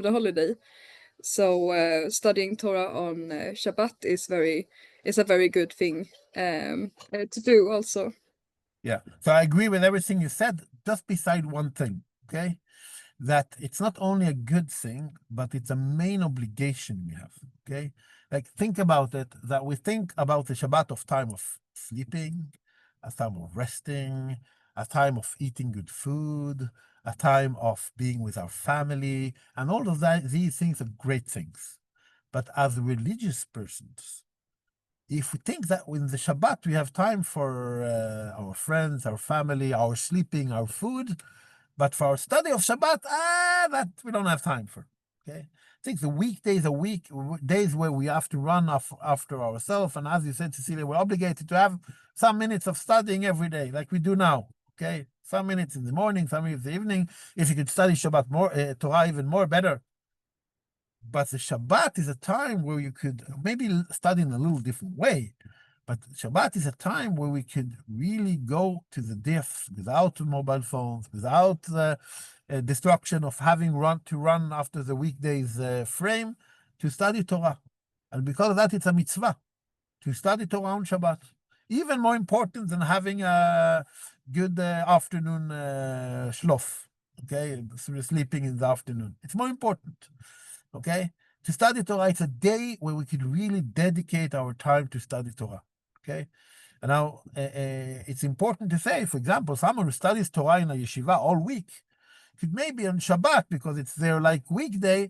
the holiday. So studying Torah on Shabbat is a very good thing to do also. Yeah, so I agree with everything you said, just beside one thing, okay? That it's not only a good thing, but it's a main obligation we have, okay? Like, think about it, that we think about the Shabbat of time of sleeping, a time of resting, a time of eating good food, a time of being with our family, and all of that, these things are great things. But as religious persons, if we think that in the Shabbat we have time for our friends, our family, our sleeping, our food, but for our study of Shabbat, that we don't have time for. Okay, I think the weekdays are days where we have to run after ourselves, and as you said, Cecilia, we're obligated to have some minutes of studying every day, like we do now. Okay, some minutes in the morning, some minutes in the evening. If you could study Shabbat more, Torah even more, better. But the Shabbat is a time where you could maybe study in a little different way. But Shabbat is a time where we could really go to the depths without mobile phones, without the destruction of having to run after the weekdays frame, to study Torah. And because of that, it's a mitzvah to study Torah on Shabbat. Even more important than having a good afternoon shlof, okay, sleeping in the afternoon. It's more important. Okay, to study Torah, it's a day where we could really dedicate our time to study Torah. Okay, and now it's important to say, for example, someone who studies Torah in a yeshiva all week could maybe on Shabbat, because it's their like weekday,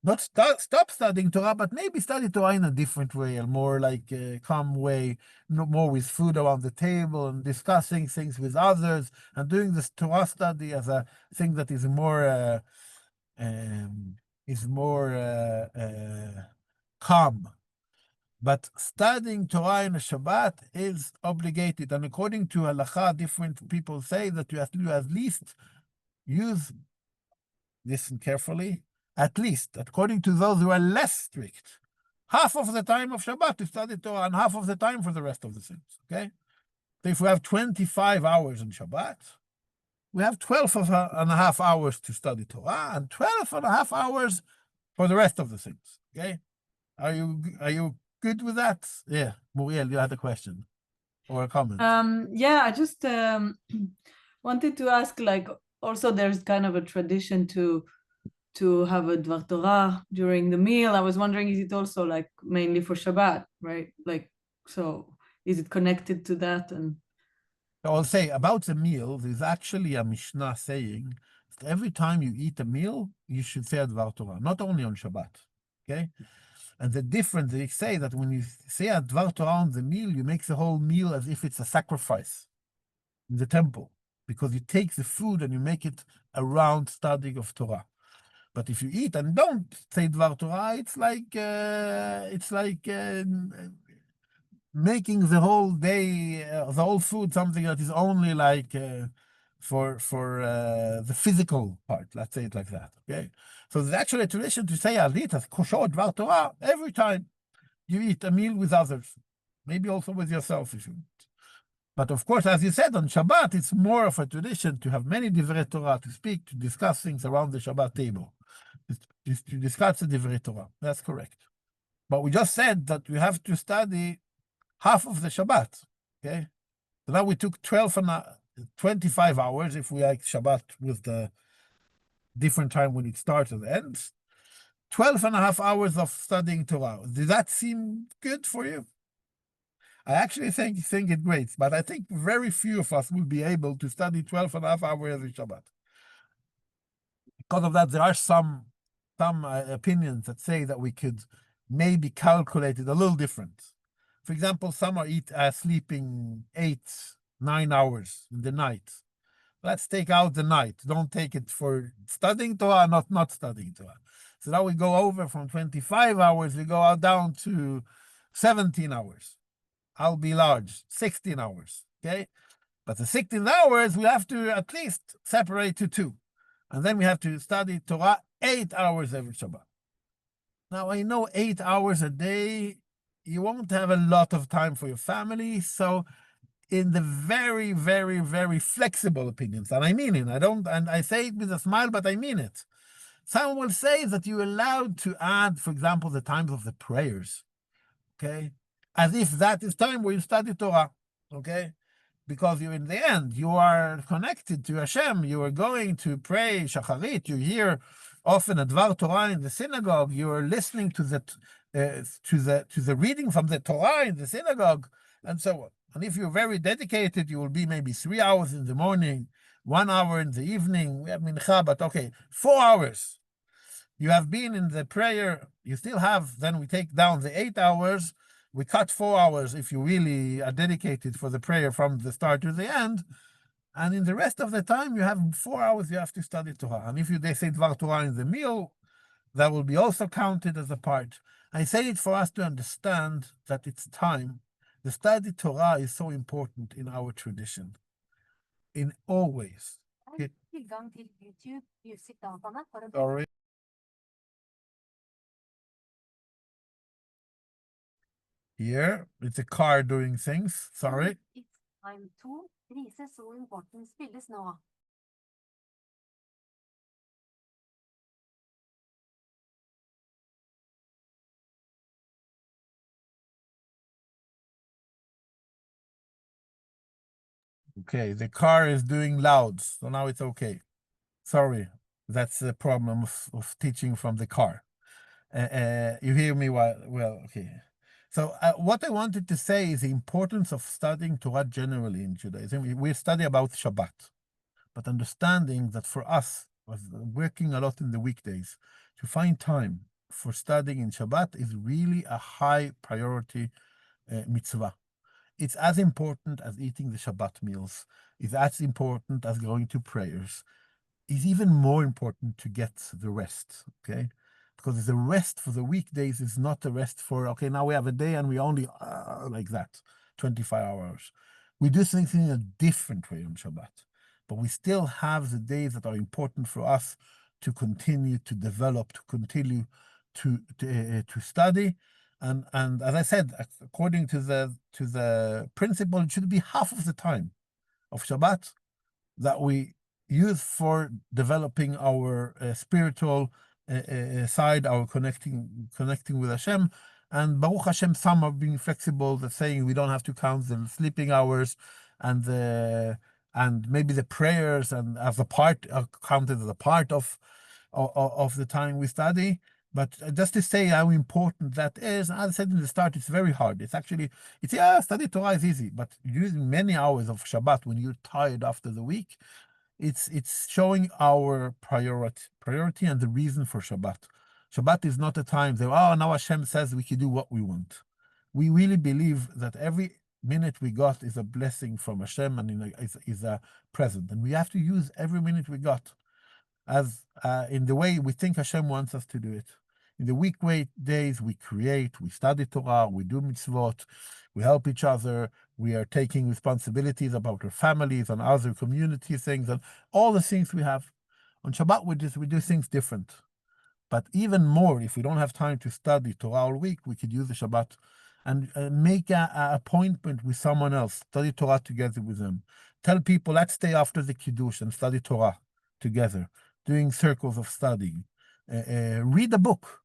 not stop studying Torah, but maybe study Torah in a different way, a more like calm way, more with food around the table and discussing things with others and doing this Torah study as a thing that is more calm. But studying Torah in a Shabbat is obligated, and according to halacha, different people say that you have to at least use, listen carefully, at least, according to those who are less strict, half of the time of Shabbat to study Torah and half of the time for the rest of the things, okay? So if we have 25 hours in Shabbat, we have 12 and a half hours to study Torah and 12 and a half hours for the rest of the things, okay? Are you good with that? Yeah, Muriel, you had a question or a comment. Yeah, I just wanted to ask, like, also there's kind of a tradition to have a Dvar Torah during the meal. I was wondering, is it also like mainly for Shabbat, right? Like, so is it connected to that? And I'll say about the meal, there's actually a Mishnah saying that every time you eat a meal, you should say a Dvar Torah, not only on Shabbat, okay? And the difference, they say that when you say a Dvar Torah on the meal, you make the whole meal as if it's a sacrifice in the temple, because you take the food and you make it around studying of Torah. But if you eat and don't say Dvar Torah, it's like making the whole day, the whole food, something that is only like for the physical part. Let's say it like that. Okay. So there's actually a tradition to say Alitas Kosher Dvar Torah every time you eat a meal with others, maybe also with yourself if you want. But of course, as you said, on Shabbat, it's more of a tradition to have many Divrei Torah, to speak, to discuss things around the Shabbat table, to discuss the Divrei Torah. That's correct. But we just said that we have to study half of the Shabbat, okay? So now we took 25 hours, if we like Shabbat with the different time when it starts and ends, 12 and a half hours of studying Torah. Does that seem good for you? I actually think it's great, but I think very few of us will be able to study 12 and a half hours every Shabbat. Because of that, there are some opinions that say that we could maybe calculate it a little different. For example, some are sleeping 8-9 hours in the night. Let's take out the night. Don't take it for studying Torah, not studying Torah. So now we go over from 25 hours, we go out down to 17 hours. I'll be large, 16 hours, okay? But the 16 hours, we have to at least separate to 2. And then we have to study Torah 8 hours every Shabbat. Now, I know 8 hours a day, you won't have a lot of time for your family. So in the very, very, very flexible opinions, and I mean it, and I say it with a smile, but I mean it. Some will say that you're allowed to add, for example, the times of the prayers, okay? As if that is time where you study Torah, okay? Because in the end, you are connected to Hashem. You are going to pray Shacharit. You hear often a Dvar Torah in the synagogue. You are listening to the reading from the Torah in the synagogue, and so on. And if you're very dedicated, you will be maybe 3 hours in the morning, 1 hour in the evening. We have mincha, but okay, 4 hours. You have been in the prayer. You still have. Then we take down the 8 hours. We cut 4 hours if you really are dedicated for the prayer from the start to the end. And in the rest of the time, you have 4 hours you have to study Torah. And if they say Dvar Torah in the meal, that will be also counted as a part. I say it for us to understand that it's time. The study Torah is so important in our tradition, in all ways. Okay. Sorry. Here, it's a car doing things. Sorry. It's time to vise så importen spilles nå. Okay, the car is doing loud, so now it's okay. Sorry, that's the problem of teaching from the car. You hear me well, okay. So what I wanted to say is the importance of studying Torah generally in Judaism. We study about Shabbat, but understanding that for us, working a lot in the weekdays, to find time for studying in Shabbat is really a high priority mitzvah. It's as important as eating the Shabbat meals. It's as important as going to prayers. It's even more important to get the rest, okay? Because the rest for the weekdays is not the rest for, okay, now we have a day and we only, like that, 25 hours. We do things in a different way on Shabbat, but we still have the days that are important for us to continue to develop, to continue to study. And as I said, according to the principle, it should be half of the time of Shabbat that we use for developing our spiritual side, our connecting with Hashem. And Baruch Hashem, some are being flexible, they're saying we don't have to count the sleeping hours and maybe the prayers and as a part counted as a part of the time we study. But just to say how important that is, as I said in the start, it's very hard. Study Torah is easy, but using many hours of Shabbat when you're tired after the week, it's showing our priority and the reason for Shabbat. Shabbat is not a time that, now Hashem says we can do what we want. We really believe that every minute we got is a blessing from Hashem and is a present. And we have to use every minute we got as in the way we think Hashem wants us to do it. In the weekdays, we create, we study Torah, we do mitzvot, we help each other, we are taking responsibilities about our families and other community things and all the things we have. On Shabbat, we do things different. But even more, if we don't have time to study Torah all week, we could use the Shabbat and make an appointment with someone else, study Torah together with them. Tell people, let's stay after the Kiddush and study Torah together, doing circles of studying. Read a book.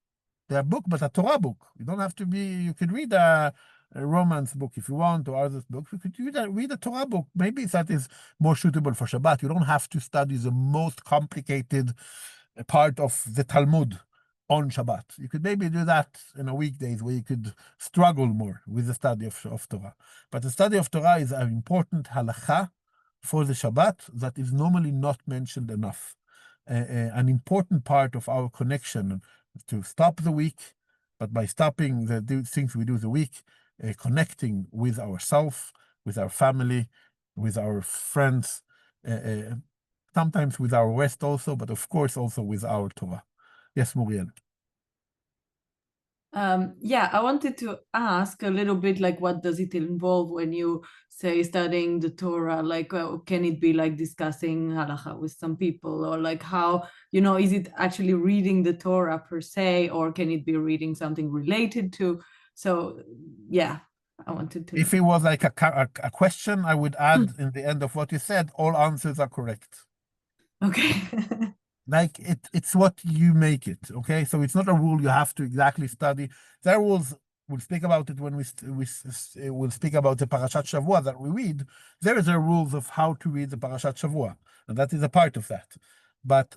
They're a book, but a Torah book. You don't have to be, you could read a romance book if you want, or other books. You could read a Torah book. Maybe that is more suitable for Shabbat. You don't have to study the most complicated part of the Talmud on Shabbat. You could maybe do that in a weekdays where you could struggle more with the study of Torah. But the study of Torah is an important halacha for the Shabbat that is normally not mentioned enough. An important part of our connection to stop the week, but by stopping the things we do the week, connecting with ourselves, with our family, with our friends, sometimes with our West also, but of course also with our Torah. Yes, Muriel. I wanted to ask a little bit like what does it involve when you say studying the Torah? Like, can it be like discussing halacha with some people, or like how, is it actually reading the Torah per se, or can it be reading something related to? So, I wanted to. If it was like a question, I would add in the end of what you said, all answers are correct. Okay. Like it's what you make it, okay? So it's not a rule you have to exactly study. There are rules, we'll speak about it when we'll speak about the Parashat Shavua that we read. There is a rules of how to read the Parashat Shavua, and that is a part of that. But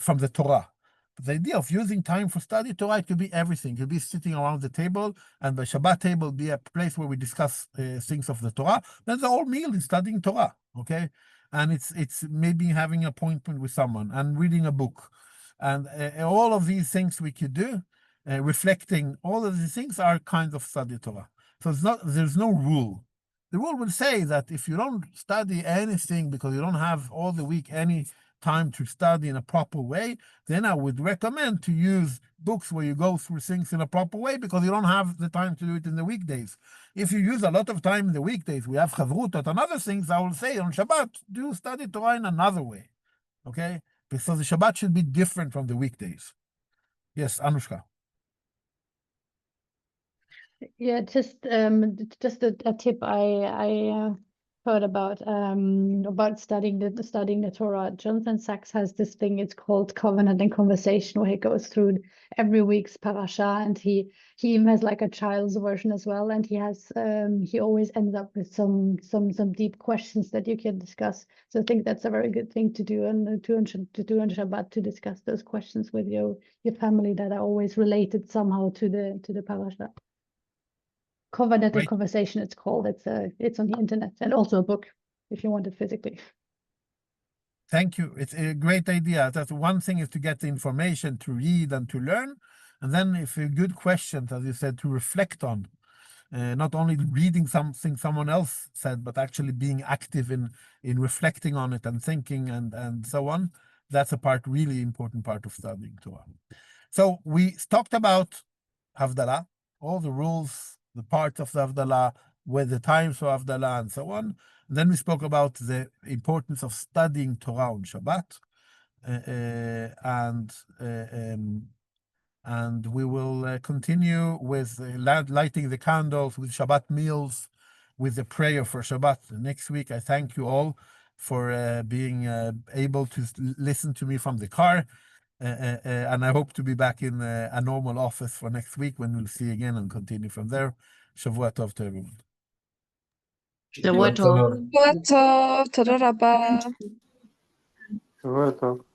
from the Torah. But the idea of using time for study Torah, it could be everything. It could be sitting around the table, and the Shabbat table be a place where we discuss things of the Torah. Then the whole meal is studying Torah, okay? And it's maybe having an appointment with someone and reading a book. And all of these things we could do, reflecting, all of these things are kinds of study Torah. So there's no rule. The rule will say that if you don't study anything because you don't have all the week any time to study in a proper way, then I would recommend to use books where you go through things in a proper way because you don't have the time to do it in the weekdays. If you use a lot of time in the weekdays, we have Chavrutot and other things, I will say on Shabbat, do study Torah in another way, okay? Because the Shabbat should be different from the weekdays. Yes, Anushka. Yeah, just a tip I heard about studying the Torah. Jonathan Sachs has this thing, it's called Covenant and Conversation, where he goes through every week's parasha, and he even has like a child's version as well, and he always ends up with some deep questions that you can discuss. So I think that's a very good thing to do on Shabbat, to discuss those questions with your family that are always related somehow to the parasha. Covenant and Conversation, it's called. It's on the internet, and also a book if you want it physically. Thank you. It's a great idea. That's one thing, is to get the information, to read and to learn. And then if a good questions, as you said, to reflect on, not only reading something someone else said, but actually being active in reflecting on it and thinking and so on. That's a really important part of studying Torah. So we talked about Havdalah, all the rules, the parts of the Havdalah, where the times for Havdalah and so on. And then we spoke about the importance of studying Torah on Shabbat. And we will continue with lighting the candles, with Shabbat meals, with the prayer for Shabbat. Next week, I thank you all for being able to listen to me from the car. And I hope to be back in a normal office for next week when we'll see again and continue from there. Shavua Tov to everyone. Shabbat shalom. Shabbat tov, toda rabba. שבוע טוב.